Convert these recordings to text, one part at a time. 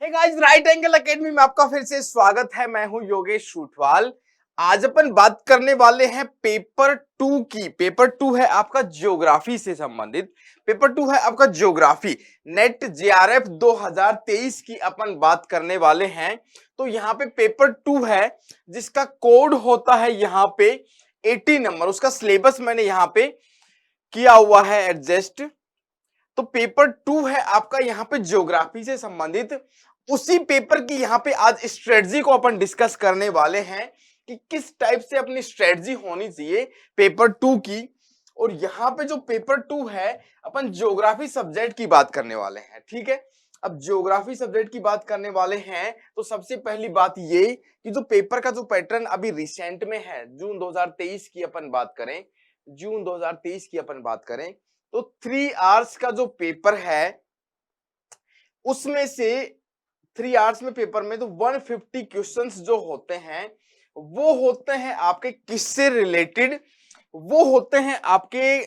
हे guys, right angle academy में आपका फिर से स्वागत है। मैं हूं योगेश शूटवाल। आज अपन बात करने वाले हैं पेपर टू की। पेपर टू है आपका ज्योग्राफी से संबंधित। पेपर टू है आपका ज्योग्राफी नेट जेआरएफ 2023 की अपन बात करने वाले हैं। तो यहाँ पे पेपर टू है जिसका कोड होता है यहाँ पे 80 नंबर। उसका सिलेबस मैंने यहाँ पे किया हुआ है एडजस्ट। तो पेपर टू है आपका यहाँ पे ज्योग्राफी से संबंधित। उसी पेपर की यहाँ पे आज स्ट्रेटजी को अपन डिस्कस करने वाले हैं कि किस टाइप से अपनी स्ट्रेटजी होनी चाहिए पेपर टू की। और यहाँ पे जो पेपर टू है अपन ज्योग्राफी सब्जेक्ट की बात करने वाले हैं, ठीक है। अब ज्योग्राफी सब्जेक्ट की बात करने वाले हैं तो सबसे पहली बात ये कि जो पेपर का जो पैटर्न अभी रिसेंट में है, जून 2023 की अपन बात करें, जून 2023 की अपन बात करें तो 3 आवर्स का जो पेपर है उसमें से 3 आवर्स में पेपर में तो 150 क्वेश्चंस जो होते हैं वो होते हैं आपके किससे रिलेटेड, वो होते हैं आपके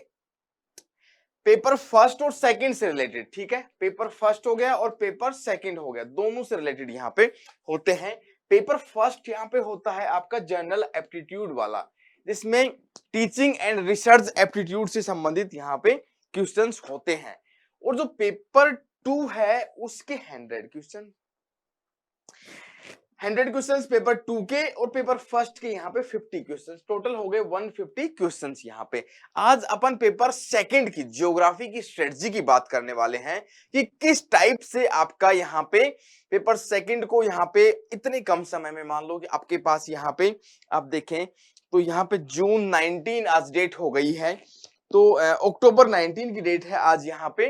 पेपर फर्स्ट और सेकंड से रिलेटेड, ठीक है। पेपर फर्स्ट हो गया और पेपर सेकंड हो गया, दोनों से रिलेटेड यहाँ पे होते हैं। पेपर फर्स्ट यहाँ पे होता है आपका जनरल एप्टीट्यूड वाला, जिसमें टीचिंग एंड रिसर्च एप्टीट्यूड से संबंधित यहाँ पे क्वेश्चंस होते हैं। और जो पेपर टू है उसके 100 क्वेश्चंस पेपर टू के और पेपर फर्स्ट के यहाँ पे 50 क्वेश्चंस, टोटल हो गए 150 क्वेश्चंस। यहाँ पे आज अपन पेपर सेकंड की ज्योग्राफी की स्ट्रेटजी की बात करने वाले हैं कि किस टाइप से आपका यहाँ पे पेपर सेकंड को यहाँ पे इतने कम समय में, मान लो कि आपके पास यहाँ पे आप देखें तो यहाँ पे जून 19 आज डेट हो गई है, तो अक्टूबर 19 की डेट है आज, यहाँ पे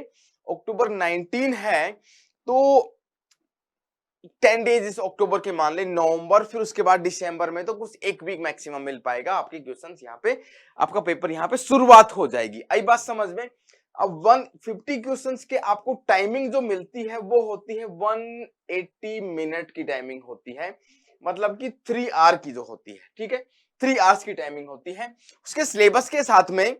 अक्टूबर 19 है। तो 10 डेज इस अक्टूबर के मान ले, नवंबर, फिर उसके बाद दिसंबर में तो कुछ एक वीक मैक्सिमम मिल पाएगा आपके क्वेश्चंस। यहाँ पे आपका पेपर यहाँ पे शुरुआत हो जाएगी। आई बात समझ में। अब 150 क्वेश्चंस के आपको टाइमिंग जो मिलती है वो होती है 180 मिनट की टाइमिंग होती है, मतलब कि 3 आवर की जो होती है, ठीक है। 3 आवर्स की टाइमिंग होती है। उसके सिलेबस के साथ में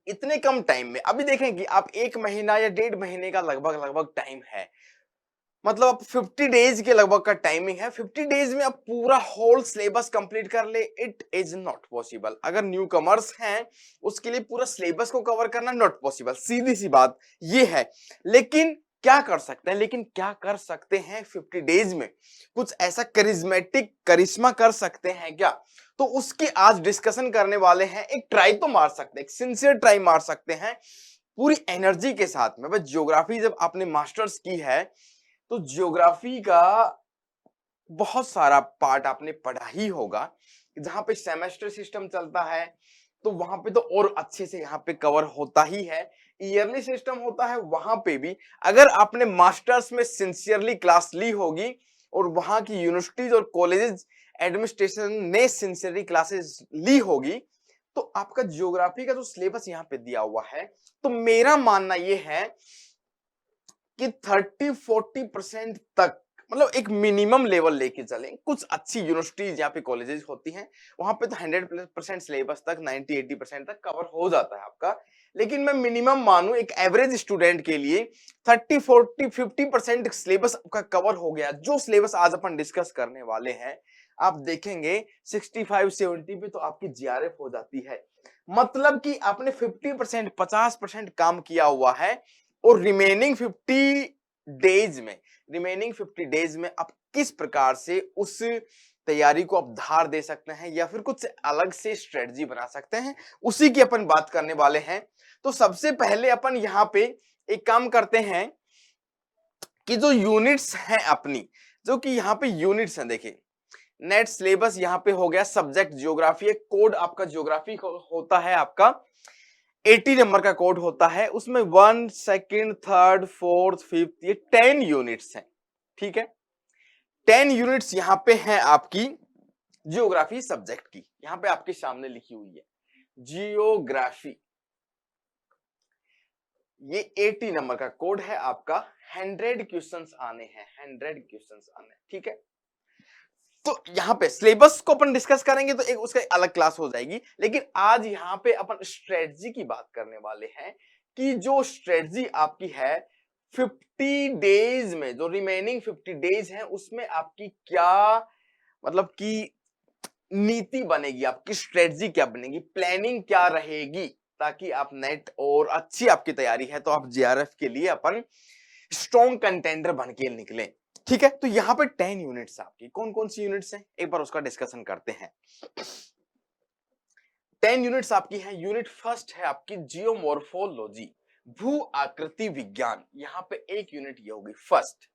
इतने कम टाइम में अभी देखें कि आप 1 महीना या 1.5 महीने का लगभग टाइम है, मतलब आप 50 डेज के लगभग का टाइमिंग है। 50 डेज में आप पूरा होल सिलेबस कंप्लीट कर ले, इट इज नॉट पॉसिबल। अगर न्यू कमर्स हैं उसके लिए पूरा सिलेबस को कवर करना नॉट पॉसिबल, सीधी सी बात ये है। लेकिन क्या कर सकते हैं, 50 डेज में कुछ ऐसा करिश्मेटिक करिश्मा कर सकते हैं क्या, तो उसकी आज डिस्कशन करने वाले हैं। एक ट्राई तो मार सकते हैं, एक सिंसियर ट्राई मार सकते हैं पूरी एनर्जी के साथ में। बस ज्योग्राफी जब आपने मास्टर्स की है तो ज्योग्राफी का बहुत सारा पार्ट आपने पढ़ा ही होगा। जहां पे सेमेस्टर सिस्टम चलता है तो वहां पे तो और अच्छे से यहाँ पे कवर होता ही है। ईयरली सिस्टम होता है, वहां पे भी अगर आपने मास्टर्स में सिंसियरली क्लास ली होगी और वहां की यूनिवर्सिटीज और कॉलेजेस एडमिनिस्ट्रेशन ने सिंसियरली क्लासेस ली होगी तो आपका ज्योग्राफी का जो सिलेबस यहाँ पे दिया हुआ है, तो मेरा मानना यह है कि 30-40% तक, मतलब एक मिनिमम लेवल लेके चलें। कुछ अच्छी यूनिवर्सिटीज यहाँ पे कॉलेजेस होती हैं वहां पे तो 100% सिलेबस तक 90-80% तक कवर हो जाता है आपका। लेकिन मैं मिनिमम मानूं एक एवरेज स्टूडेंट के लिए 30-40-50% सिलेबस आपका कवर हो गया। जो सिलेबस आज अपन डिस्कस करने वाले हैं आप देखेंगे 65-70 पे तो आपकी जीआरएफ हो जाती है। मतलब कि आपने 50% काम किया हुआ है और रिमेनिंग 50 डेज में आप किस प्रकार से उस तैयारी को आप धार दे सकते हैं या फिर कुछ अलग से स्ट्रेटजी बना सकते हैं, उसी की अपन बात करने वाले हैं। तो सबसे पहले अपन यहाँ पे एक काम करते हैं कि जो यूनिट्स हैं अपनी, जो कि यहाँ पे यूनिट्स हैं, देखिए नेट सिलेबस यहाँ पे हो गया सब्जेक्ट ज्योग्राफी। एक कोड आपका ज्योग्राफी होता है आपका 80 नंबर का कोड होता है, उसमें 1, 2, 3, 4, 5 ये 10 यूनिट्स हैं, ठीक है। 10 यूनिट्स यहाँ पे हैं आपकी जियोग्राफी सब्जेक्ट की। यहाँ पे आपके सामने लिखी हुई है जियोग्राफी, ये 80 नंबर का कोड है आपका। 100 क्वेश्चंस आने हैं, 100 क्वेश्चंस आने, ठीक है। तो यहाँ पे सिलेबस को अपन डिस्कस करेंगे तो एक उसका अलग क्लास हो जाएगी। लेकिन आज यहाँ पे अपन स्ट्रेटजी की बात करने वाले हैं कि जो स्ट्रेटजी आपकी है 50 डेज में, जो रिमेनिंग 50 डेज हैं उसमें आपकी क्या मतलब कि नीति बनेगी, आपकी स्ट्रेटजी क्या बनेगी, प्लानिंग क्या रहेगी, ताकि आप नेट और अच्छी आपकी तैयारी है तो आप जेआरएफ के लिए अपन स्ट्रॉन्ग कंटेंडर बन के निकले। ठीक है, तो यहाँ पे 10 यूनिट्स आपकी, कौन कौन सी यूनिट्स हैं एक बार उसका डिस्कशन करते हैं। 10 यूनिट्स आपकी हैं। यूनिट फर्स्ट है आपकी जियोमॉर्फोलॉजी, भू आकृति विज्ञान, यहाँ पे एक यूनिट ये होगी फर्स्ट।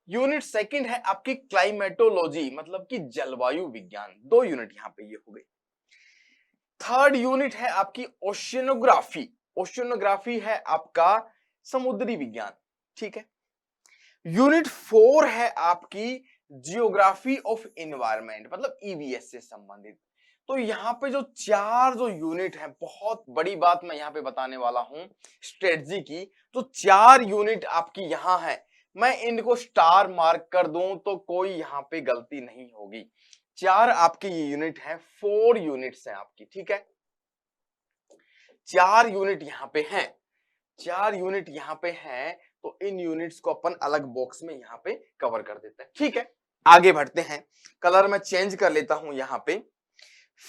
यूनिट सेकंड है आपकी क्लाइमेटोलॉजी, मतलब कि जलवायु विज्ञान, 2 यूनिट यहाँ पे ये हो गई। थर्ड यूनिट है आपकी ओशियनोग्राफी, ओशियनोग्राफी है आपका समुद्री विज्ञान। ठीक है, यूनिट 4 है आपकी जियोग्राफी ऑफ एनवायरनमेंट, मतलब ईवीएस से संबंधित। तो यहाँ पे जो चार जो यूनिट है, बहुत बड़ी बात मैं यहाँ पे बताने वाला हूं स्ट्रेटजी की। तो 4 यूनिट आपकी यहाँ है, मैं इनको स्टार मार्क कर दूं तो कोई यहाँ पे गलती नहीं होगी। 4 आपके ये यूनिट है, 4 यूनिट्स हैं आपकी। ठीक है, 4 यूनिट यहाँ पे हैं, 4 यूनिट यहाँ पे हैं, तो इन यूनिट्स को अपन अलग बॉक्स में यहाँ पे कवर कर देते हैं। ठीक है, आगे बढ़ते हैं, कलर मैं चेंज कर लेता हूं यहाँ पे।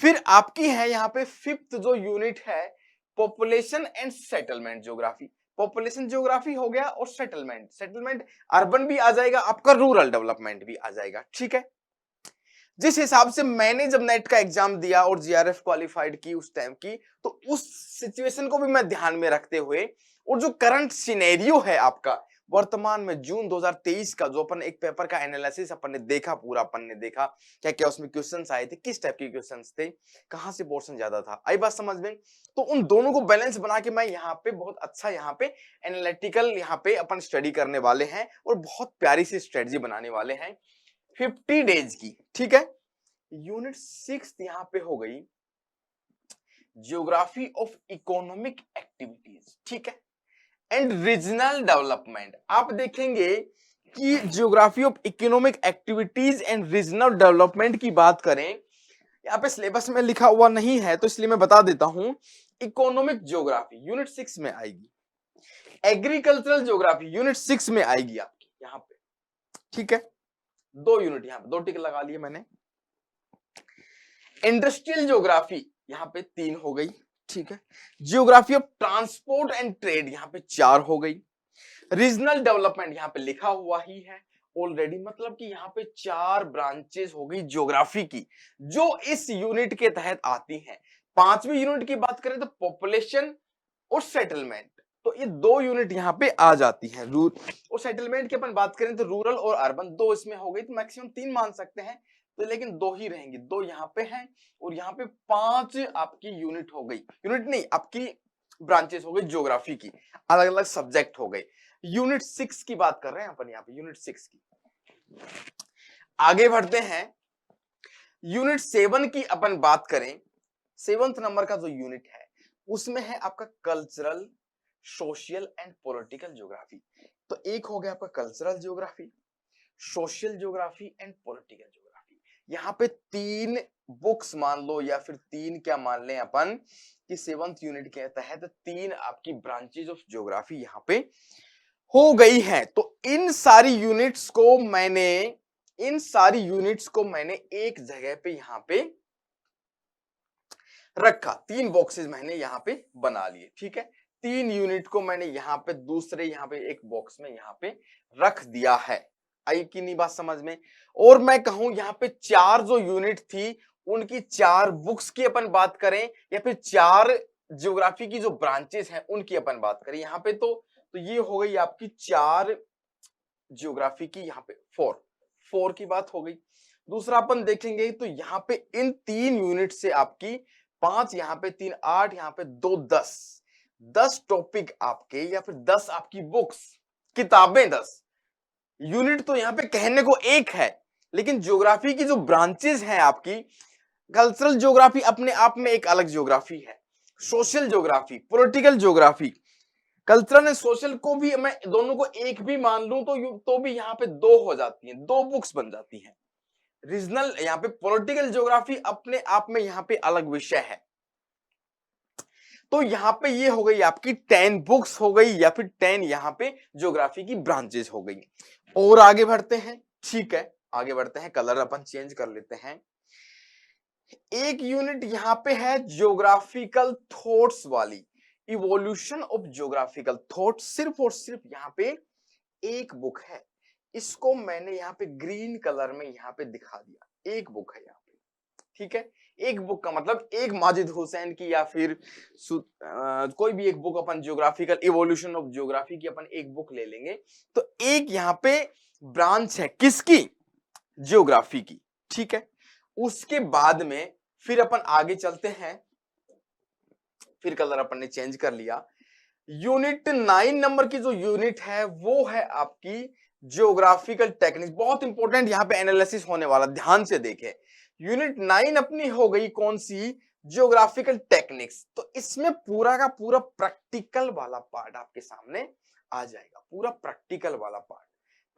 फिर आपकी है यहाँ पे फिफ्थ जो यूनिट है, population and settlement geography. Population geography हो गया और सेटलमेंट, सेटलमेंट अर्बन भी आ जाएगा आपका, रूरल डेवलपमेंट भी आ जाएगा। ठीक है, जिस हिसाब से मैंने जब नेट का एग्जाम दिया और जीआरएफ क्वालिफाइड की उस टाइम की, तो उस सिचुएशन को भी मैं ध्यान में रखते हुए और जो करंट सिनेरियो है आपका वर्तमान में जून 2023 का, जो अपन एक पेपर का एनालिसिस अपन ने देखा, पूरा अपन ने देखा क्या क्या उसमें क्वेश्चंस आए थे, किस टाइप के क्वेश्चंस थे, कहां से पोर्शन ज्यादा था, आई बात समझ में। तो उन दोनों को बैलेंस बना के मैं यहाँ पे बहुत अच्छा यहाँ पे एनालिटिकल यहाँ पे अपन स्टडी करने वाले हैं और बहुत प्यारी सी स्ट्रेटजी बनाने वाले हैं 50 डेज की। ठीक है, यूनिट 6 यहां पे हो गई जियोग्राफी ऑफ इकोनॉमिक एक्टिविटीज। ठीक है, एंड रीजनल डेवलपमेंट। आप देखेंगे कि geography of economic activities and regional development की बात करें, यहाँ पे सिलेबस में लिखा हुआ नहीं है तो इसलिए मैं बता देता हूं। इकोनॉमिक ज्योग्राफी यूनिट 6 में आएगी, एग्रीकल्चरल ज्योग्राफी यूनिट 6 में आएगी आपकी यहाँ पे। ठीक है, 2 यूनिट यहाँ पे 2 टिक लगा लिए मैंने। इंडस्ट्रियल ज्योग्राफी यहाँ पे 3 हो गई। ठीक है, geography of transport and trade यहाँ पे 4 हो गई। रीजनल डेवलपमेंट यहाँ पे लिखा हुआ ही है ऑलरेडी, मतलब कि यहाँ पे 4 ब्रांचेस हो गई ज्योग्राफी की जो इस यूनिट के तहत आती हैं। 5वीं यूनिट की बात करें तो पॉपुलेशन और सेटलमेंट, तो ये 2 यूनिट यहाँ पे आ जाती हैं। रूरल और सेटलमेंट की अपन बात करें तो रूरल और अर्बन 2 इसमें हो गई, तो मैक्सिमम 3 मान सकते हैं, तो लेकिन 2 ही रहेंगी, 2 यहाँ पे हैं और यहाँ पे 5 आपकी यूनिट हो गई, यूनिट नहीं आपकी ब्रांचेस हो गई ज्योग्राफी की, अलग अलग सब्जेक्ट हो गए। यूनिट 6 की बात कर रहे हैं अपन यहाँ पे, यूनिट 6 की। आगे बढ़ते हैं, यूनिट 7 की अपन बात करें, 7th नंबर का जो यूनिट है उसमें है आपका cultural, social and political geography. तो एक हो गया आपका cultural geography, social geography and political geography. यहाँ पे 3 बुक्स मान लो या फिर 3 क्या मान लें अपन कि 7th यूनिट के तहत 3 आपकी ब्रांचेज ऑफ ज्योग्राफी यहाँ पे हो गई है। तो इन सारी यूनिट्स को मैंने एक जगह पे यहाँ पे रखा, 3 बॉक्सेस मैंने यहाँ पे बना लिए। ठीक है, 3 यूनिट को मैंने यहाँ पे दूसरे यहाँ पे एक बॉक्स में यहाँ पे रख दिया है। आई कि नहीं बात समझ में। और मैं कहूं यहाँ पे 4 जो यूनिट थी उनकी 4 बुक्स की अपन बात करें या फिर 4 ज्योग्राफी की जो ब्रांचेस हैं उनकी अपन बात करें यहाँ पे, तो ये हो गई आपकी 4 ज्योग्राफी की, यहाँ पे 4 की बात हो गई। दूसरा अपन देखेंगे तो यहाँ पे इन 3 यूनिट से आपकी 5 यहाँ पे 3 8 यहाँ पे 2 10 टॉपिक आपके या फिर 10 आपकी बुक्स किताबें 10 यूनिट तो यहाँ पे कहने को एक है, लेकिन ज्योग्राफी की जो ब्रांचेस हैं आपकी, कल्चरल ज्योग्राफी अपने आप में एक अलग ज्योग्राफी है, social geography, political geography, cultural and social को भी मैं दोनों को एक भी मान लूं तो भी यहाँ पे 2 हो जाती हैं, 2 बुक्स बन जाती हैं। रीजनल यहाँ पे पॉलिटिकल ज्योग्राफी अपने आप में यहाँ पे अलग विषय है। तो यहाँ पे ये हो गई आपकी 10 बुक्स हो गई या फिर 10 यहाँ पे ज्योग्राफी की ब्रांचेस हो गई। और आगे बढ़ते हैं, ठीक है, आगे बढ़ते हैं, कलर अपन चेंज कर लेते हैं। एक यूनिट यहाँ पे है ज्योग्राफिकल थॉट्स वाली, इवोल्यूशन ऑफ ज्योग्राफिकल थॉट, सिर्फ और सिर्फ यहाँ पे एक बुक है। इसको मैंने यहाँ पे ग्रीन कलर में यहाँ पे दिखा दिया, एक बुक है यहाँ पे, ठीक है। एक बुक का मतलब एक माजिद हुसैन की या फिर कोई भी एक book, upon geographical evolution of geography की अपन एक बुक ले लेंगे, तो एक यहाँ पे ब्रांच है किसकी, ज्योग्राफी की, ठीक है। उसके बाद में फिर अपन आगे चलते हैं, फिर कलर अपन ने चेंज कर लिया। यूनिट 9 नंबर की जो यूनिट है वो है आपकी ज्योग्राफिकल टेक्निक्स, बहुत इंपॉर्टेंट यहाँ पे एनालिसिस होने वाला, ध्यान से देखें। यूनिट 9 अपनी हो गई कौन सी, ज्योग्राफिकल टेक्निक्स। तो इसमें पूरा का पूरा प्रैक्टिकल वाला पार्ट आपके सामने आ जाएगा, पूरा प्रैक्टिकल वाला पार्ट,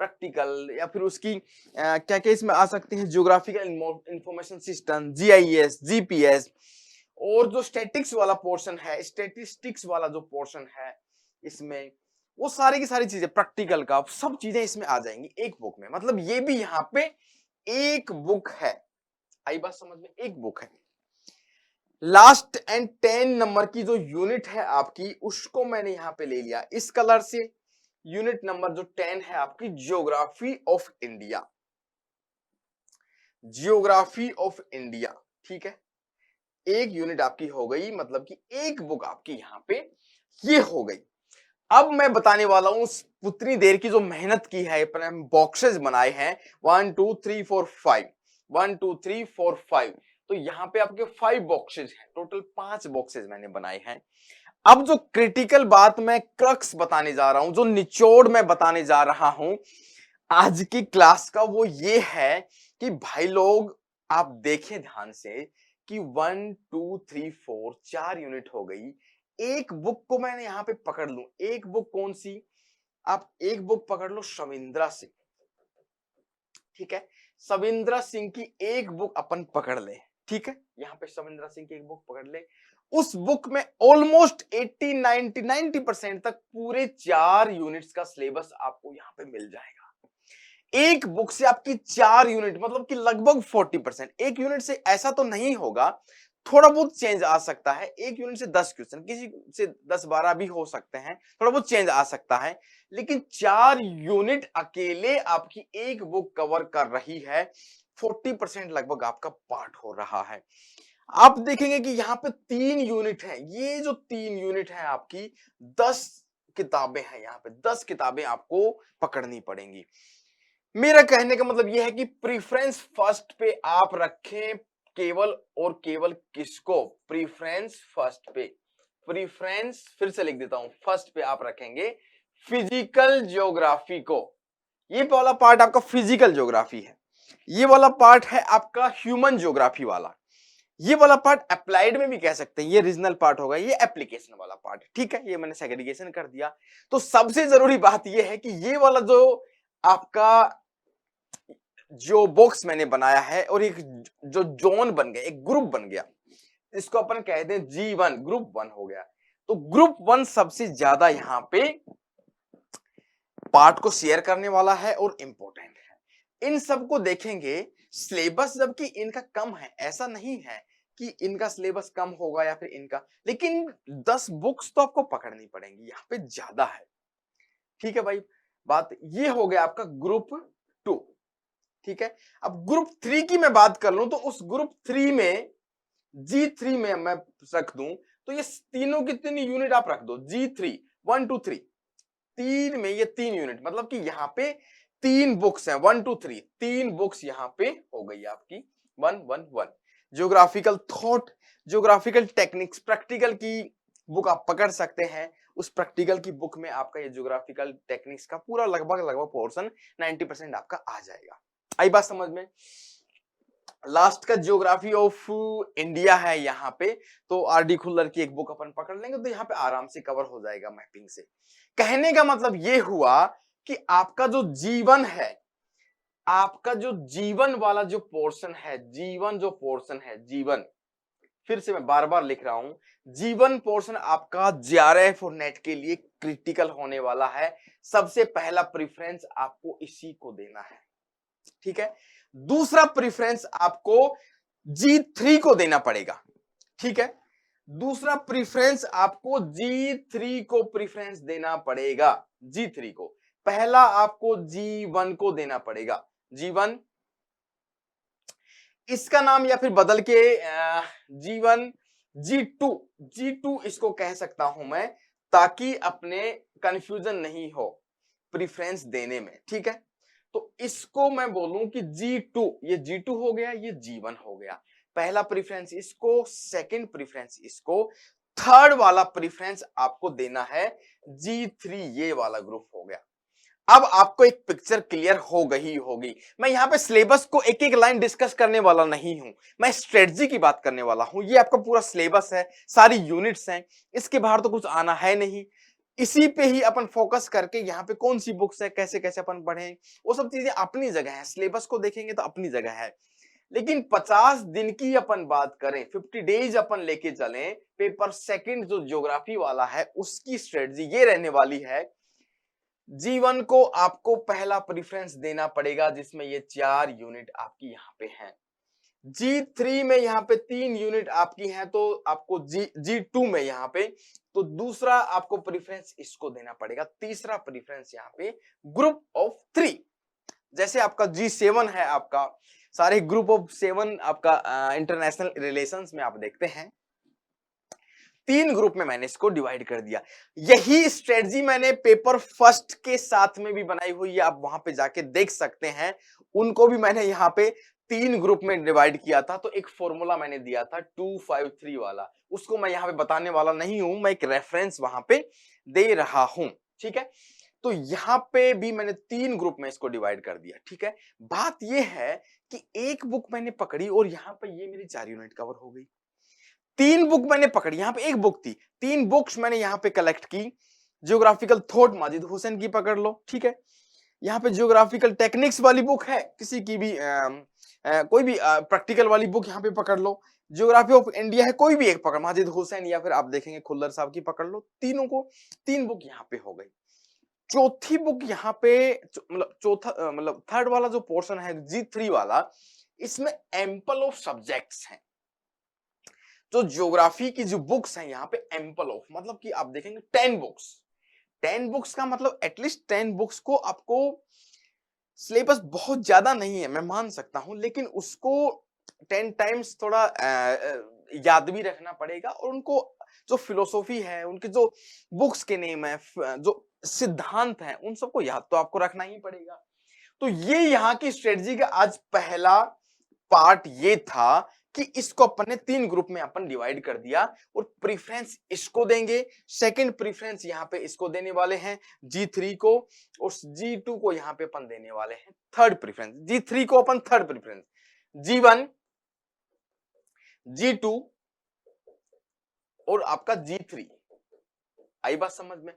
प्रैक्टिकल या फिर उसकी क्या क्या इसमें आ सकते हैं, geographical information system, GIS, GPS, और जो स्टैटिक्स वाला पोर्शन है, स्टैटिस्टिक्स वाला जो पोर्शन है इसमें, वो सारी की सारी चीजें प्रैक्टिकल का सब चीजें इसमें आ जाएंगी एक बुक में। मतलब ये भी यहाँ पे एक बुक है, आई बात समझ में, एक बुक है। लास्ट एंड 10 नंबर की जो यूनिट है आपकी, उसको मैंने यहां पे ले लिया इस कलर से। यूनिट नंबर जो 10 है आपकी, geography of India, geography of India, ठीक है। एक यूनिट आपकी हो गई, मतलब कि एक बुक आपकी यहां पे ये हो गई। अब मैं बताने वाला हूं उतनी देर की जो मेहनत की है, बॉक्सेस बनाए हैं 1 2 3 4 5, 1 2 3 4 5, तो यहाँ पे आपके 5 बॉक्सेस हैं, टोटल 5 बॉक्सेस मैंने बनाए हैं। अब जो क्रिटिकल बात मैं क्रक्स बताने जा रहा हूं, जो निचोड़ मैं बताने जा रहा हूं आज की क्लास का, वो ये है कि भाई लोग आप देखें ध्यान से कि 1 2 3 4 4 यूनिट हो गई। एक बुक को मैंने यहां पे पकड़ लूं, एक बुक कौन सी, आप एक बुक पकड़ लो शविंद्रा सिंह, ठीक है। शविंद्रा सिंह की एक बुक अपन पकड़ ले, ठीक है, यहां पे शविंद्रा सिंह की एक बुक पकड़ ले। उस बुक में ऑलमोस्ट 80 90% तक पूरे 4 यूनिट्स का सिलेबस आपको यहां पे मिल जाएगा। एक बुक से आपकी 4 यूनिट, मतलब कि लगभग 40%। एक यूनिट से ऐसा तो नहीं होगा, थोड़ा बहुत चेंज आ सकता है, एक यूनिट से 10 क्वेश्चन, किसी से 10-12 भी हो सकते हैं, थोड़ा बहुत चेंज आ सकता है, लेकिन 4 यूनिट अकेले आपकी एक बुक कवर कर रही है, 40% लगभग आपका पार्ट हो रहा है। आप देखेंगे कि यहाँ पे 3 यूनिट है, ये जो 3 यूनिट है आपकी 10 किताबें हैं, यहाँ पे 10 किताबें आपको पकड़नी पड़ेंगी। मेरा कहने का मतलब यह है कि प्रीफरेंस फर्स्ट पे आप रखें, केवल और केवल किसको, प्रीफरेंस फर्स्ट पे, प्रीफरेंस फिर से लिख देता हूं, फर्स्ट पे आप रखेंगे फिजिकल ज्योग्राफी को। ये वाला पार्ट आपका फिजिकल ज्योग्राफी है, ये वाला पार्ट है आपका ह्यूमन ज्योग्राफी वाला, ये वाला पार्ट अप्लाइड में भी कह सकते हैं, ये रीजनल पार्ट होगा, ये एप्लीकेशन वाला पार्ट, ठीक है, ये मैंने सेग्रीगेशन कर दिया। तो सबसे जरूरी बात ये है कि ये वाला जो आपका जो बॉक्स मैंने बनाया है और एक जो जोन बन गया, एक ग्रुप बन गया, इसको अपन कहते हैं G1, ग्रुप 1 हो गया। तो ग्रुप 1 सबसे ज्यादा यहाँ पे पार्ट को शेयर करने वाला है और इंपॉर्टेंट है। इन सबको देखेंगे, सिलेबस जबकि इनका कम है, ऐसा नहीं है कि इनका सिलेबस कम होगा या फिर इनका, लेकिन 10 बुक्स तो आपको पकड़नी पड़ेंगी, यहाँ पे ज्यादा है, ठीक है भाई। बात ये हो गया आपका ग्रुप 2, ठीक है। अब ग्रुप 3 की मैं बात कर लूं, तो उस ग्रुप 3 में G3 में मैं रख दूं, तो ये तीनों की तीन यूनिट आप रख दो, G3 1 2 3, 3 में ये 3 यूनिट, मतलब कि यहाँ पे 3 बुक्स हैं, 1 2 3, 3 बुक्स यहाँ पे हो गई आपकी 1 1 1। Geographical thought, geographical techniques, practical की बुक आप पकड़ सकते हैं, उस प्रैक्टिकल की बुक में आपका ये ज्योग्राफिकल टेक्निक्स का पूरा लगभग पोर्शन 90% आपका आ जाएगा। आई बात समझ में। लास्ट का ज्योग्राफी ऑफ इंडिया है यहाँ पे, तो आरडी खुल्लर की एक बुक अपन पकड़ लेंगे, तो यहाँ पे आराम से कवर हो जाएगा मैपिंग से। कहने का मतलब ये हुआ कि आपका जो जीवन है, आपका जो जीवन वाला जो पोर्शन है, जीवन जो पोर्शन है, जीवन फिर से मैं बार बार लिख रहा हूं, जीवन पोर्शन आपका जेआरएफ और नेट के लिए क्रिटिकल होने वाला है। सबसे पहला प्रेफरेंस आपको इसी को देना है, ठीक है। दूसरा प्रेफरेंस आपको G3 को देना पड़ेगा, ठीक है। दूसरा प्रेफरेंस आपको G3 को प्रेफरेंस देना पड़ेगा, G3 को। पहला आपको G1 को देना पड़ेगा, G1, इसका नाम या फिर बदल के G1, G2, G2 इसको कह सकता हूं मैं, ताकि अपने कंफ्यूजन नहीं हो प्रेफरेंस देने में, ठीक है। तो इसको मैं बोलूं कि G2, ये G2 हो गया, ये G1 हो गया। पहला प्रेफरेंस इसको, सेकंड प्रेफरेंस इसको, थर्ड वाला प्रेफरेंस आपको देना है G3, ये वाला ग्रुप हो गया। अब आपको एक पिक्चर क्लियर हो गई होगी। मैं यहां पे सिलेबस को एक एक लाइन डिस्कस करने वाला नहीं हूं, मैं स्ट्रेटजी की बात करने वाला हूं। ये आपका पूरा सिलेबस है, सारी यूनिट्स हैं, इसके बाहर तो कुछ आना है नहीं। इसी पे ही अपन फोकस करके यहाँ पे कौन सी बुक्स है, कैसे कैसे अपन पढ़ें, वो सब चीजें अपनी जगह है। सिलेबस को देखेंगे तो अपनी जगह है, लेकिन 50 दिन की अपन बात करें, 50 डेज अपन लेके चलें, पेपर सेकंड जो ज्योग्राफी वाला है उसकी स्ट्रेटजी ये रहने वाली है। G1 को आपको पहला प्रेफरेंस देना पड़ेगा, जिसमें ये 4 यूनिट आपकी यहाँ पे हैं। G3 में यहाँ पे 3 यूनिट आपकी हैं, तो आपको G2 में यहाँ पे तो दूसरा आपको प्रेफरेंस इसको देना पड़ेगा। तीसरा प्रेफरेंस यहाँ पे ग्रुप ऑफ 3, जैसे आपका G7 है, आपका सारे ग्रुप ऑफ 7 आपका इंटरनेशनल रिलेशंस में आप देखते हैं 3 ग्रुप में मैंने इसको डिवाइड कर दिया। यही स्ट्रेटजी मैंने पेपर फर्स्ट के साथ में भी बनाई हुई है, आप वहां पे जाके देख सकते हैं। उनको भी मैंने यहाँ पे 3 ग्रुप में डिवाइड किया था, तो एक फॉर्मूला मैंने दिया था 253 वाला, उसको मैं यहाँ पे बताने वाला नहीं हूं, मैं एक रेफरेंस वहां पे दे रहा हूं, ठीक है। तो यहाँ पे भी मैंने 3 ग्रुप में इसको डिवाइड कर दिया, ठीक है। बात यह है कि एक बुक मैंने पकड़ी और यहाँ पे ये मेरी 4 यूनिट कवर हो गई। 3 बुक मैंने पकड़ी, यहाँ पे एक बुक थी, 3 बुक्स मैंने यहाँ पे कलेक्ट की। जियोग्राफिकल थॉट माजिद हुसैन की पकड़ लो, ठीक है। यहाँ पे जियोग्राफिकल टेक्निक्स वाली बुक है, किसी की भी कोई भी प्रैक्टिकल वाली बुक यहाँ पे पकड़ लो। जियोग्राफी ऑफ इंडिया है, कोई भी एक पकड़, माजिद हुसैन या फिर आप देखेंगे खुल्लर साहब की पकड़ लो। तीनों को 3 बुक यहाँ पे हो गई। चौथी बुक यहाँ पे मतलब चौथा मतलब थर्ड वाला जो पोर्शन है G3 वाला, इसमें एम्पल ऑफ सब्जेक्ट्स हैं। तो ज्योग्राफी की जो बुक्स हैं यहाँ पे एम्पल ऑफ, मतलब कि आप देखेंगे 10 बुक्स। 10 बुक्स का मतलब एटलीस्ट 10 बुक्स को आपको, सिलेबस बहुत ज्यादा नहीं है मैं मान सकता हूं, लेकिन उसको 10 टाइम्स थोड़ा याद भी रखना पड़ेगा, और उनको जो फिलोसॉफी है, उनके जो बुक्स के नेम है, जो सिद्धांत हैं, उन सबको याद तो आपको रखना ही पड़ेगा। तो ये यहाँ की स्ट्रेटजी का आज पहला पार्ट ये था कि इसको अपन ने 3 ग्रुप में अपन डिवाइड कर दिया, और प्रेफरेंस इसको देंगे, सेकंड प्रेफरेंस यहाँ पे इसको देने वाले हैं G3 को, और G2 को यहाँ पे अपन देने वाले हैं थर्ड प्रेफरेंस। G3 को अपन थर्ड प्रेफरेंस, G1, G2 और आपका G3। आई बात समझ में?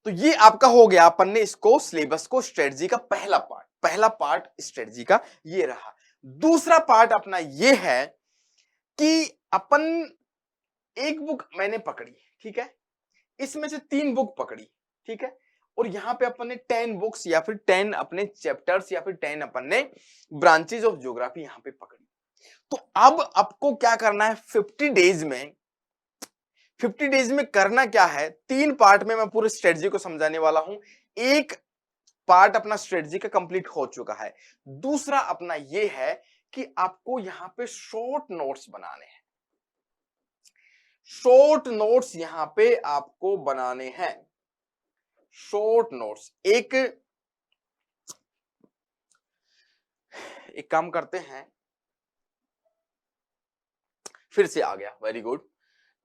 तो ये आपका हो गया, अपन ने इसको सिलेबस को, स्ट्रेटजी का पहला पार्ट स्ट्रेटजी का ये रहा। दूसरा पार्ट अपना ये है कि अपन एक बुक मैंने पकड़ी, ठीक है, इसमें से 3 बुक पकड़ी, ठीक है, और यहां पे अपन ने 10 बुक्स या फिर 10 अपने चैप्टर्स या फिर 10 अपन ने ब्रांचेज ऑफ ज्योग्राफी यहां पे पकड़ी। तो अब आपको क्या करना है 50 डेज में, 50 डेज में करना क्या है, 3 पार्ट में मैं पूरे स्ट्रेटजी को समझाने वाला हूं। एक पार्ट अपना स्ट्रेटजी का कंप्लीट हो चुका है, दूसरा अपना यह है कि आपको यहां पे शॉर्ट नोट्स बनाने हैं। शॉर्ट नोट्स यहां पे आपको बनाने हैं, शॉर्ट नोट्स। एक काम करते हैं, फिर से आ गया, वेरी गुड।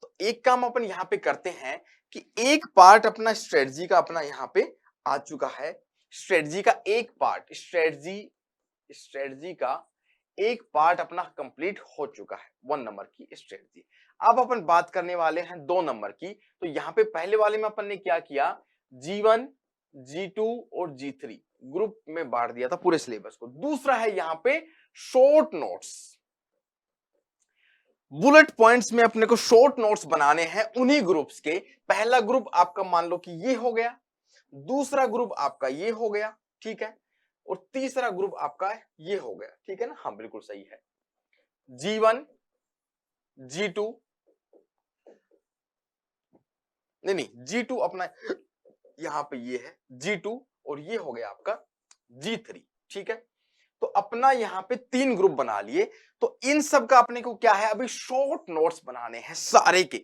तो एक काम अपन यहां पे करते हैं कि एक पार्ट अपना स्ट्रेटजी का अपना यहां पे आ चुका है। स्ट्रेटजी का एक पार्ट, स्ट्रेटजी का एक पार्ट अपना कंप्लीट हो चुका है, 1 नंबर की स्ट्रेटजी। अब अपन बात करने वाले हैं 2 नंबर की। तो यहां पे पहले वाले में अपन ने क्या किया, G1, G2 और G3 ग्रुप में बांट दिया था पूरे सिलेबस को। दूसरा है यहां पे शॉर्ट नोट्स। बुलेट पॉइंट्स में अपने को शॉर्ट नोट्स बनाने हैं उन्हीं ग्रुप्स के। पहला ग्रुप आपका मान लो कि ये हो गया, दूसरा ग्रुप आपका ये हो गया, ठीक है, और तीसरा ग्रुप आपका ये हो गया, ठीक है ना। हाँ बिल्कुल सही है। G1, G2, नहीं G2 अपना यहां पे ये है G2 और ये हो गया आपका G3, ठीक है। तो अपना यहाँ पे 3 ग्रुप बना लिए। तो इन सब का अपने को क्या है, अभी शॉर्ट नोट्स बनाने हैं सारे के।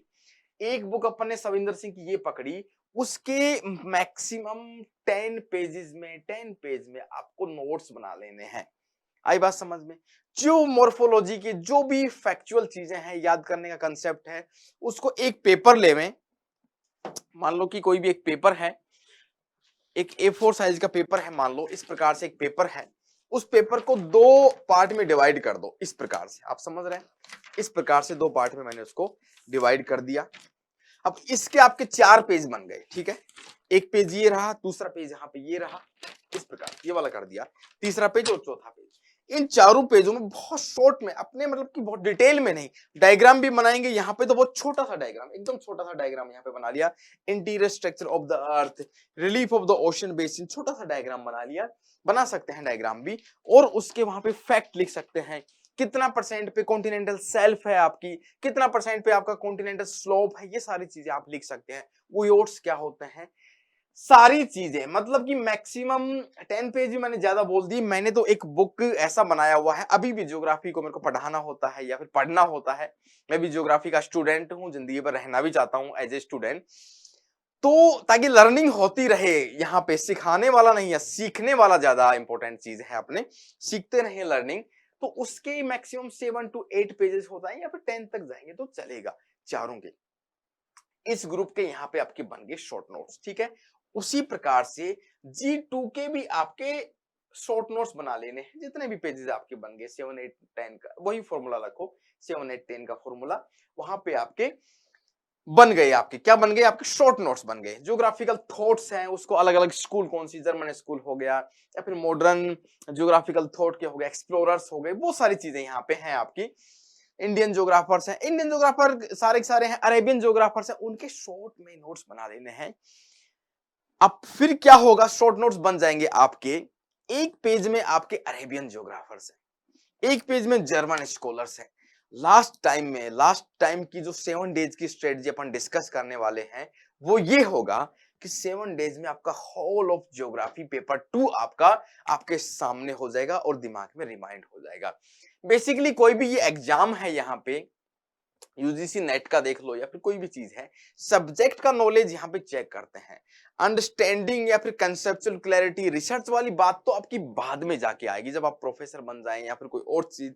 एक बुक अपन ने सविंदर सिंह की ये पकड़ी, उसके मैक्सिमम 10 पेज में आपको नोट्स बना लेने हैं। आई बात समझ में। जो मोर्फोलॉजी के जो भी फैक्चुअल चीजें हैं, याद करने का कंसेप्ट है, उसको एक पेपर लेवें। मान लो कि कोई भी एक पेपर है, एक A4 साइज का पेपर है, मान लो इस प्रकार से एक पेपर है। उस पेपर को 2 पार्ट में डिवाइड कर दो, इस प्रकार से, आप समझ रहे हैं। इस प्रकार से 2 पार्ट में मैंने उसको डिवाइड कर दिया। अब इसके आपके 4 पेज बन गए, ठीक है। एक पेज ये रहा, दूसरा पेज यहाँ पे ये रहा, इस प्रकार ये वाला कर दिया, तीसरा पेज और चौथा पेज। इन चारों पेजों में बहुत शॉर्ट में अपने मतलब कि बहुत डिटेल में नहीं, डायग्राम भी बनाएंगे। यहाँ पे तो बहुत छोटा सा डायग्राम, एकदम छोटा सा डायग्राम यहाँ पे बना लिया। Interior structure of the earth, relief of the ocean basin, छोटा सा डायग्राम बना लिया। बना सकते हैं डायग्राम भी, और उसके वहां पे फैक्ट लिख सकते हैं। कितना % पे कॉन्टिनेंटल सेल्फ है आपकी, कितना % पे आपका कॉन्टिनेंटल स्लोप है, ये सारी चीजें आप लिख सकते हैं। वोयोट्स क्या होते हैं, सारी चीजें, मतलब कि मैक्सिमम 10 पेज भी मैंने ज्यादा बोल दी। मैंने तो एक बुक ऐसा बनाया हुआ है, अभी भी ज्योग्राफी को मेरे को पढ़ाना होता है या फिर पढ़ना होता है। मैं भी ज्योग्राफी का स्टूडेंट हूं, जिंदगी भर रहना भी चाहता हूं एज ए स्टूडेंट, तो ताकि लर्निंग होती रहे। यहाँ पे सिखाने वाला नहीं है, सीखने वाला ज्यादा इंपॉर्टेंट चीज है, अपने सीखते रहे लर्निंग। तो उसके मैक्सिमम 7 to 8 पेजेस होता है, या फिर 10 तक जाएंगे तो चलेगा चारों के। इस ग्रुप के यहाँ पे आपके बन गए शॉर्ट नोट्स, ठीक है। उसी प्रकार से G2 के भी आपके शॉर्ट नोट्स बना लेने हैं। जितने भी पेजेस आपके बन गए 7, 8, 10 का वही फॉर्मूला रखो, 7, 8, 10 का फॉर्मूला, वहां पे आपके बन गए। आपके क्या बन गए, आपके शॉर्ट नोट्स बन गए। ज्योग्राफिकल थॉट्स हैं, उसको अलग अलग स्कूल, कौन सी जर्मन स्कूल हो गया, या फिर मॉडर्न ज्योग्राफिकल थॉट के हो गए, एक्सप्लोरर्स हो गए, वो सारी चीजें यहाँ पे हैं आपकी। इंडियन ज्योग्राफर्स हैं, इंडियन ज्योग्राफर सारे के सारे हैं, अरेबियन ज्योग्राफर्स हैं, उनके शॉर्ट में नोट्स बना लेने हैं। अब फिर क्या होगा, शॉर्ट नोट्स बन जाएंगे आपके। एक पेज में आपके अरेबियन ज्योग्राफर्स हैं, एक पेज में जर्मन स्कॉलर्स हैं। लास्ट टाइम की जो 7 डेज की स्ट्रेटजी अपन डिस्कस करने वाले हैं, वो ये होगा कि 7 डेज में आपका होल ऑफ ज्योग्राफी पेपर 2 आपका आपके सामने हो जाएगा और दिमाग में रिमाइंड हो जाएगा। बेसिकली कोई भी ये एग्जाम है, यहाँ पे यूजीसी नेट का देख लो या फिर कोई भी चीज है, सब्जेक्ट का नॉलेज यहाँ पे चेक करते हैं। अंडरस्टैंडिंग या फिर कंसेप्चुअल क्लैरिटी, रिसर्च वाली बात तो आपकी बाद में जाके आएगी, जब आप प्रोफेसर बन जाएं या फिर कोई और चीज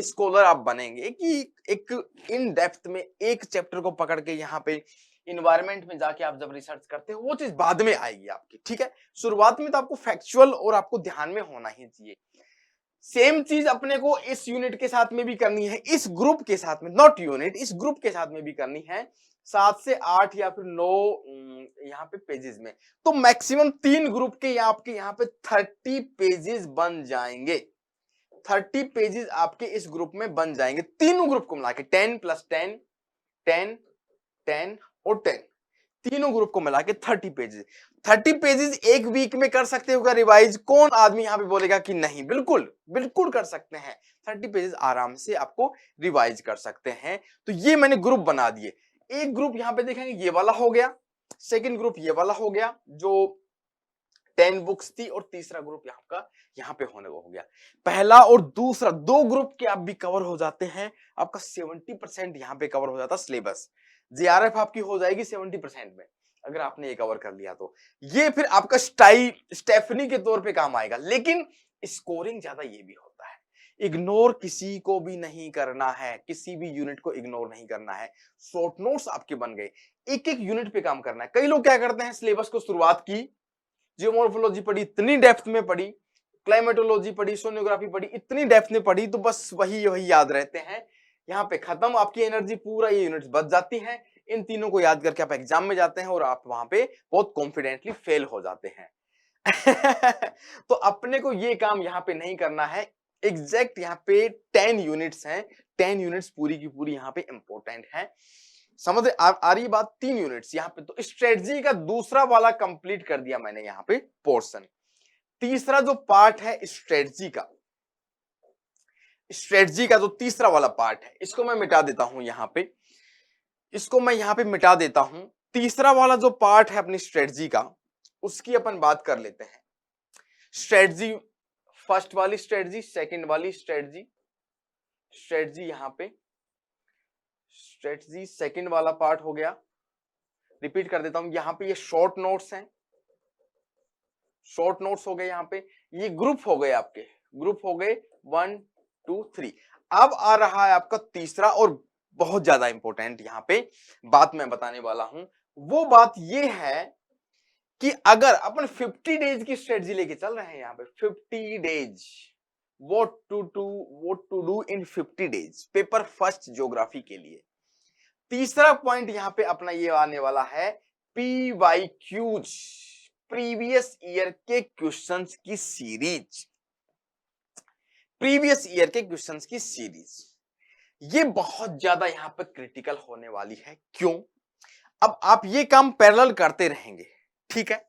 स्कॉलर आप बनेंगे, कि एक इन डेप्थ में एक चैप्टर को पकड़ के यहाँ पे इन्वायरमेंट में जाके आप जब रिसर्च करते हो, वो चीज बाद में आएगी आपकी, ठीक है। शुरुआत में तो आपको फैक्चुअल और आपको ध्यान में होना ही चाहिए। सेम चीज अपने को इस यूनिट के साथ में भी करनी है, इस ग्रुप के साथ में, नॉट यूनिट, इस ग्रुप के साथ में भी करनी है। 7 से 8 या फिर 9 यहाँ पे पेजेस में, तो मैक्सिमम 3 ग्रुप के आपके यहाँ पे 30 पेजेस बन जाएंगे। 30 पेजेस आपके इस ग्रुप में बन जाएंगे, तीनों ग्रुप को मिला के 10 + 10, 10, 10 और 10, तीनों ग्रुप को मिला के 30 पेजेस। 30 पेजेस एक वीक में कर सकते हो क्या रिवाइज? कौन आदमी यहाँ पे बोलेगा कि नहीं? बिल्कुल बिल्कुल कर सकते हैं। 30 पेजेस आराम से आपको रिवाइज कर सकते हैं। तो ये मैंने ग्रुप बना दिए। एक ग्रुप यहाँ पे देखेंगे ये वाला हो गया, सेकंड ग्रुप ये वाला हो गया जो 10 बुक्स थी, और तीसरा ग्रुप यहाँ पे होने को हो गया। पहला और दूसरा 2 ग्रुप के आप भी कवर हो जाते हैं, आपका 70% यहाँ पे कवर हो जाता सिलेबस। जेआरएफ आपकी हो जाएगी 70% में, अगर आपने ये कवर कर लिया तो। ये फिर आपका स्टेफनी के तौर पे काम आएगा, लेकिन स्कोरिंग ज्यादा ये भी होता है। इग्नोर किसी को भी नहीं करना है, किसी भी यूनिट को इग्नोर नहीं करना है। शॉर्ट नोट्स आपके बन गए, एक एक यूनिट पे काम करना है। कई लोग क्या करते हैं, सिलेबस को शुरुआत की, जियोमॉर्फोलॉजी पढ़ी, इतनी डेप्थ में पढ़ी, क्लाइमेटोलॉजी पढ़ी, सोनियोग्राफी पढ़ी, इतनी डेप्थ में पढ़ी, तो बस वही वही याद रहते हैं। यहाँ पे खत्म, आपकी एनर्जी पूरा ये यूनिट्स बच जाती हैं। इन तीनों को याद करके आप एग्जाम में जाते हैं और आप वहां पे बहुत कॉन्फिडेंटली फेल हो जाते हैं। तो अपने को ये काम यहाँ पे नहीं करना है। एग्जैक्ट यहाँ पे 10 यूनिट्स हैं। 10 यूनिट्स पूरी की पूरी यहाँ पे इंपॉर्टेंट है। समझ आ रही बात? 3 यूनिट्स यहाँ पे। तो स्ट्रेटजी का दूसरा वाला कंप्लीट कर दिया मैंने यहाँ पे पोर्शन। तीसरा जो पार्ट है स्ट्रेटजी का, स्ट्रेटजी का जो तीसरा वाला पार्ट है, इसको मैं मिटा देता हूं यहाँ पे, इसको मैं यहाँ पे मिटा देता हूं। तीसरा वाला जो पार्ट है अपनी स्ट्रेटजी का, उसकी अपन बात कर लेते हैं। स्ट्रेटजी, फर्स्ट वाली स्ट्रेटजी, सेकंड वाली स्ट्रेटजी, स्ट्रेटजी यहाँ पे, स्ट्रेटजी सेकंड वाला पार्ट हो गया। रिपीट कर देता हूं, यहाँ पे ये शॉर्ट नोट्स हैं, शॉर्ट नोट्स हो गए यहाँ पे। ये ग्रुप हो गए आपके, ग्रुप हो गए 1 2 3। अब आ रहा है आपका तीसरा और बहुत ज्यादा इंपॉर्टेंट यहाँ पे बात मैं बताने वाला हूं। वो बात ये है कि अगर अपन 50 डेज की स्ट्रेटजी लेके चल रहे हैं यहाँ पे, 50 days, what to do in 50 days, paper first geography के लिए। तीसरा पॉइंट यहाँ पे अपना ये आने वाला है PYQs, प्रीवियस ईयर के क्वेश्चंस की सीरीज, प्रीवियस ईयर के क्वेश्चंस की सीरीज। ये बहुत ज्यादा यहाँ पे क्रिटिकल होने वाली है। क्यों? अब आप ये काम पैरेलल करते रहेंगे, ठीक है,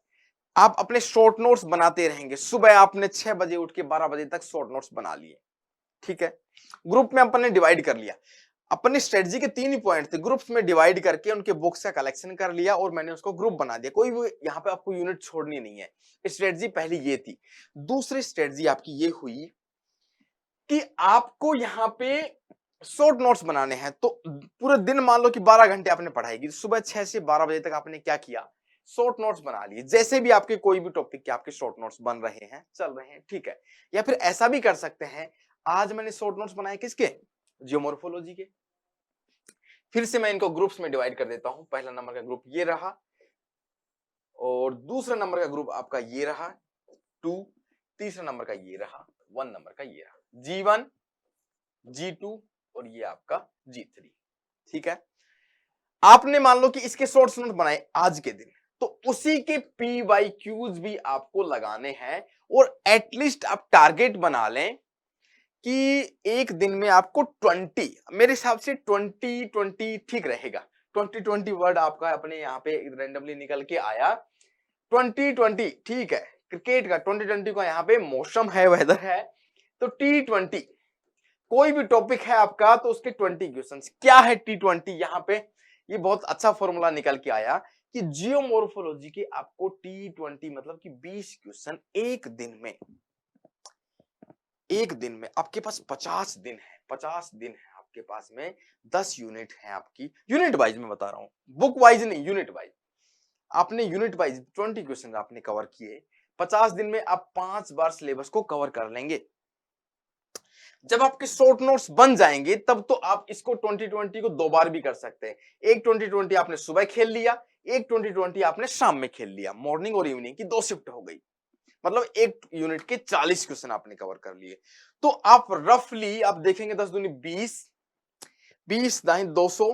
आप अपने शॉर्ट नोट्स बनाते रहेंगे। सुबह आपने 6 बजे उठ के 12 बजे तक शॉर्ट नोट्स बना लिए, ठीक है, ग्रुप में अपन ने डिवाइड कर लिया। अपनी स्ट्रेटजी के 3 ही पॉइंट थे, ग्रुप्स में डिवाइड करके उनके बुक्स का कलेक्शन कर लिया और मैंने उसको ग्रुप बना दिया। कोई भी यहाँ पे आपको यूनिट छोड़नी नहीं है। स्ट्रेटजी पहली ये थी। दूसरी स्ट्रेटजी आपकी ये हुई कि आपको यहाँ पे शॉर्ट नोट्स बनाने हैं। तो पूरे दिन मान लो कि 12 घंटे आपने पढ़ाई की, सुबह 6 से 12 बजे तक आपने क्या किया, शॉर्ट नोट्स बना लिए। जैसे भी आपके कोई भी टॉपिक के आपके शॉर्ट नोट्स बन रहे हैं, चल रहे हैं, ठीक है। या फिर ऐसा भी कर सकते हैं, आज मैंने शॉर्ट नोट्स बनाए किसके, जियोमॉर्फोलॉजी के। फिर से मैं इनको ग्रुप्स में डिवाइड कर देता हूं। पहला नंबर का ग्रुप ये रहा और दूसरा नंबर का ग्रुप आपका ये रहा 2, तीसरा नंबर का ये रहा 1 नंबर का ये रहा G1 G2 और ये आपका G3, ठीक है। आपने मान लो कि इसके शॉर्ट नोट बनाए आज के दिन, तो उसी के PYQs भी आपको लगाने हैं और एटलीस्ट आप टारगेट बना लें कि एक दिन में आपको 20, मेरे हिसाब से 20 ठीक रहेगा। 20 वर्ड आपका अपने यहाँ पे रैंडमली निकल के आया, 20 ठीक है। क्रिकेट का 20 का यहाँ पे मौसम है, वेदर है, तो T20 कोई भी टॉपिक है आपका तो उसके 20 क्वेश्चंस। क्या है T20? यहाँ पे ये बहुत अच्छा फॉर्मूला निकल के आया कि जियोमॉर्फोलॉजी के आपको T20 मतलब कि 20 क्वेश्चन एक दिन में। एक दिन में आपके पास 50 दिन है, 50 दिन है आपके पास में, 10 यूनिट है आपकी। यूनिट वाइज में बता रहा हूं, बुक वाइज नहीं, यूनिट वाइज। आपने यूनिट वाइज 20 क्वेश्चन आपने कवर किए, 50 दिन में आप 5 बार सिलेबस को कवर कर लेंगे। जब आपके शॉर्ट नोट्स बन जाएंगे तब तो आप इसको 20 को 2 बार भी कर सकते हैं। एक 20 आपने सुबह खेल लिया, एक 20 आपने शाम में खेल लिया, मॉर्निंग और इवनिंग की 2 शिफ्ट हो गई। मतलब एक यूनिट के 40 क्वेश्चन आपने कवर कर लिए। तो आप रफली आप देखेंगे 10 दूनी 20, 20 दाएं 200,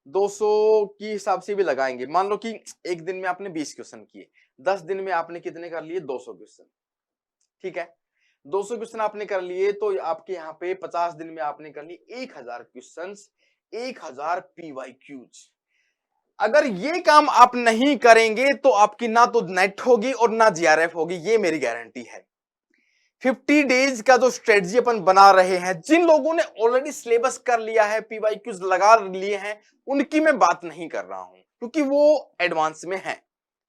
200 की हिसाब से भी लगाएंगे। मान लो कि एक दिन में आपने 20 क्वेश्चन किए, 10 दिन में आपने कितने कर लिए, 200 क्वेश्चन, ठीक है। 200 क्वेश्चन आपने कर लिए तो आपके यहाँ पे 50 दिन में आपने कर लिए 1000 क्वेश्चन, 1000 PYQs। अगर ये काम आप नहीं करेंगे तो आपकी ना तो नेट होगी और ना GRF होगी, ये मेरी गारंटी है। 50 डेज का जो स्ट्रेटजी अपन बना रहे हैं, जिन लोगों ने ऑलरेडी सिलेबस कर लिया है, PYQs लगा लिए हैं, उनकी मैं बात नहीं कर रहा हूं क्योंकि वो एडवांस में है,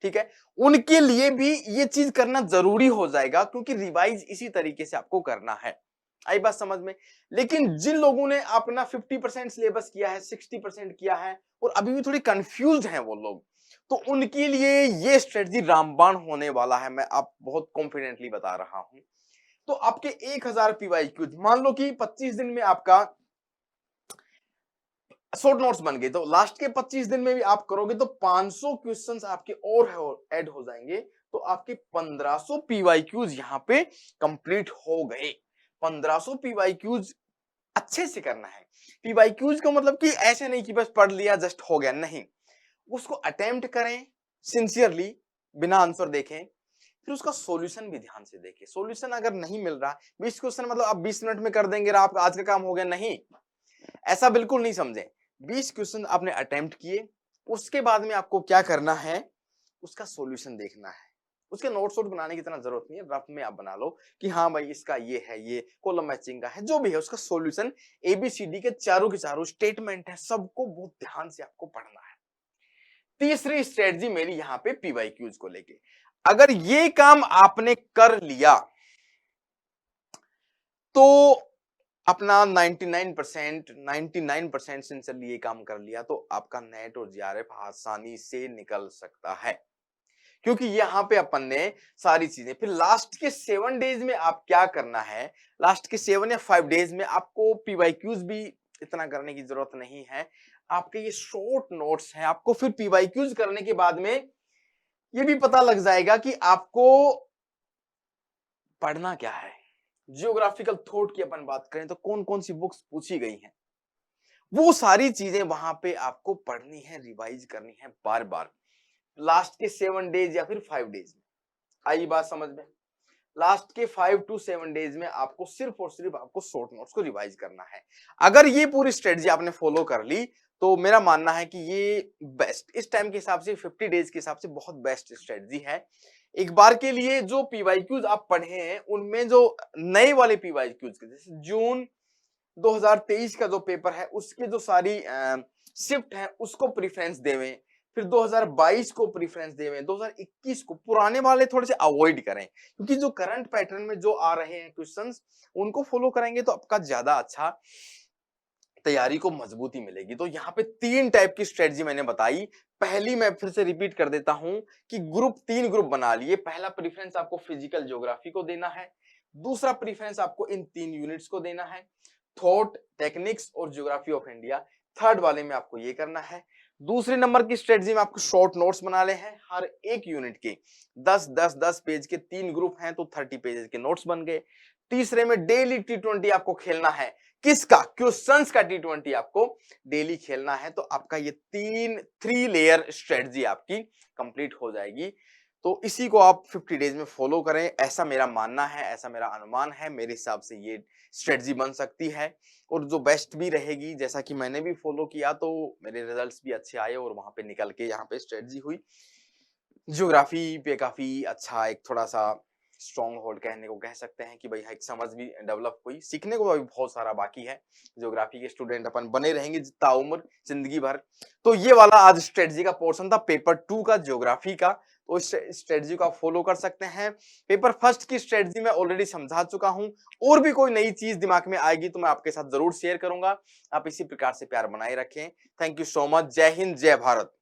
ठीक है। उनके लिए भी ये चीज करना जरूरी हो जाएगा क्योंकि रिवाइज इसी तरीके से आपको करना है। आई बात समझ में? लेकिन जिन लोगों ने अपना 50% सिलेबस किया है, 60% किया है और अभी भी थोड़ी कंफ्यूज हैं वो लोग, तो उनके लिए ये स्ट्रेटजी रामबाण होने वाला है। मैं आप बहुत कॉन्फिडेंटली बता रहा हूं। तो आपके 1000 PYQs, मान लो कि 25 दिन में आपका शॉर्ट नोट्स बन गए, तो लास्ट के 25 दिन में भी आप करोगे तो 500 क्वेश्चंस आपके और ऐड हो जाएंगे, तो आपके 1500 PYQs यहाँ पे कंप्लीट हो गए। 1500 PYQs अच्छे से करना है। PYQs का मतलब कि ऐसे नहीं कि बस पढ़ लिया जस्ट हो गया, नहीं, उसको अटेम्प्ट करें सिंसियरली, बिना आंसर देखें, फिर उसका सॉल्यूशन भी ध्यान से देखिए। सॉल्यूशन अगर नहीं मिल रहा, 20 क्वेश्चन मतलब आप 20 मिनट में कर देंगे, आप आज का काम हो गया, नहीं, ऐसा बिल्कुल नहीं समझें। 20 क्वेश्चन आपने अटेम्प्ट किए, उसके बाद में आपको क्या करना है, उसका सॉल्यूशन देखना है। उसके नोट्स वोट बनाने की इतना जरूरत नहीं है, रफ में आप बना लो कि हाँ भाई इसका ये है, ये कॉलम मैचिंग का है, जो भी है उसका सॉल्यूशन, एबीसीडी के चारों स्टेटमेंट है, सबको बहुत ध्यान से आपको पढ़ना है। तीसरी स्ट्रेटजी मेरी यहाँ पे पीवाईक्यूज को लेके, अगर ये काम आपने कर लिया तो अपना 99% सिंसियरली ये काम कर लिया तो आपका नेट और जीआरएफ आसानी से निकल सकता है, क्योंकि यहां पे अपन ने सारी चीजें। फिर लास्ट के 7 डेज में आप क्या करना है, लास्ट के 7 या 5 डेज में आपको पीवाईक्यूज भी इतना करने की जरूरत नहीं है। आपके ये शॉर्ट नोट्स हैं, आपको फिर पीवाईक्यूज करने के बाद में ये भी पता लग जाएगा कि आपको पढ़ना क्या है। जियोग्राफिकल थॉट की अपन बात करें तो कौन कौन सी बुक्स पूछी गई हैं, वो सारी चीजें वहां पे आपको पढ़नी है, रिवाइज करनी है बार बार, लास्ट के 7 डेज या फिर 5 डेज में। आई बात समझ में? लास्ट के 5 to 7 डेज में आपको सिर्फ और सिर्फ आपको शॉर्ट नोट्स को रिवाइज करना है। अगर ये पूरी स्ट्रेटजी आपने फॉलो कर ली तो मेरा मानना है कि ये बेस्ट, इस टाइम के हिसाब से 50 डेज के हिसाब से बहुत बेस्ट स्ट्रेटजी है। एक बार के लिए जो पीवाईक्यूज आप पढ़े हैं उनमें जो नए वाले पीवाईक्यूज के, जैसे जून 2023 का जो पेपर है उसके जो सारी शिफ्ट है उसको प्रेफरेंस देवें, फिर 2022 को प्रेफरेंस देवें, 2021 को, पुराने वाले थोड़े से अवॉइड करें, क्योंकि जो करंट पैटर्न में जो आ रहे हैं क्वेश्चंस उनको फॉलो करेंगे तो आपका ज्यादा अच्छा तैयारी को मजबूती मिलेगी। तो यहाँ पे 3 टाइप की स्ट्रेटजी मैंने बताई। पहली मैं फिर से रिपीट कर देता हूं कि 3 ग्रुप बना लिए। पहला प्रेफरेंस आपको फिजिकल ज्योग्राफी को देना है, दूसरा प्रेफरेंस आपको इन 3 यूनिट्स को देना है, थॉट, टेक्निक्स और ज्योग्राफी ऑफ इंडिया। थर्ड वाले में आपको ये करना है। दूसरे नंबर की स्ट्रेटजी में आपको शॉर्ट नोट्स बना ले हैं, हर एक यूनिट के 10-10-10 पेज के 3 ग्रुप हैं तो 30 पेजेस के नोट्स बन गए। तीसरे में डेली T20 आपको खेलना है, किसका, क्वेश्चंस का T20 आपको डेली खेलना है, तो आपका ये 3 लेयर स्ट्रेटजी आपकी कंप्लीट हो जाएगी। तो इसी को आप 50 डेज में फॉलो करें, ऐसा मेरा मानना है, ऐसा मेरा अनुमान है। मेरे हिसाब से ये स्ट्रेटजी बन सकती है और जो बेस्ट भी रहेगी, जैसा कि मैंने भी फॉलो किया तो मेरे रिजल्ट्स भी अच्छे आए और वहां पे निकल के यहाँ पे स्ट्रेटजी हुई। ज्योग्राफी पे काफी अच्छा एक थोड़ा सा स्ट्रॉन्ग होल्ड कहने को कह सकते हैं कि भाई एक समझ भी डेवलप हुई। सीखने को अभी बहुत सारा बाकी है, ज्योग्राफी के स्टूडेंट अपन बने रहेंगे जितना उम्र, जिंदगी भर। तो ये वाला आज स्ट्रेटजी का पोर्शन था पेपर 2 का, ज्योग्राफी का। तो इस स्ट्रेटजी को आप फॉलो कर सकते हैं। पेपर फर्स्ट की स्ट्रेटजी मैं ऑलरेडी समझा चुका हूं, और भी कोई नई चीज दिमाग में आएगी तो मैं आपके साथ जरूर शेयर करूंगा। आप इसी प्रकार से प्यार बनाए रखें। Thank you so much. जय हिंद, जय भारत।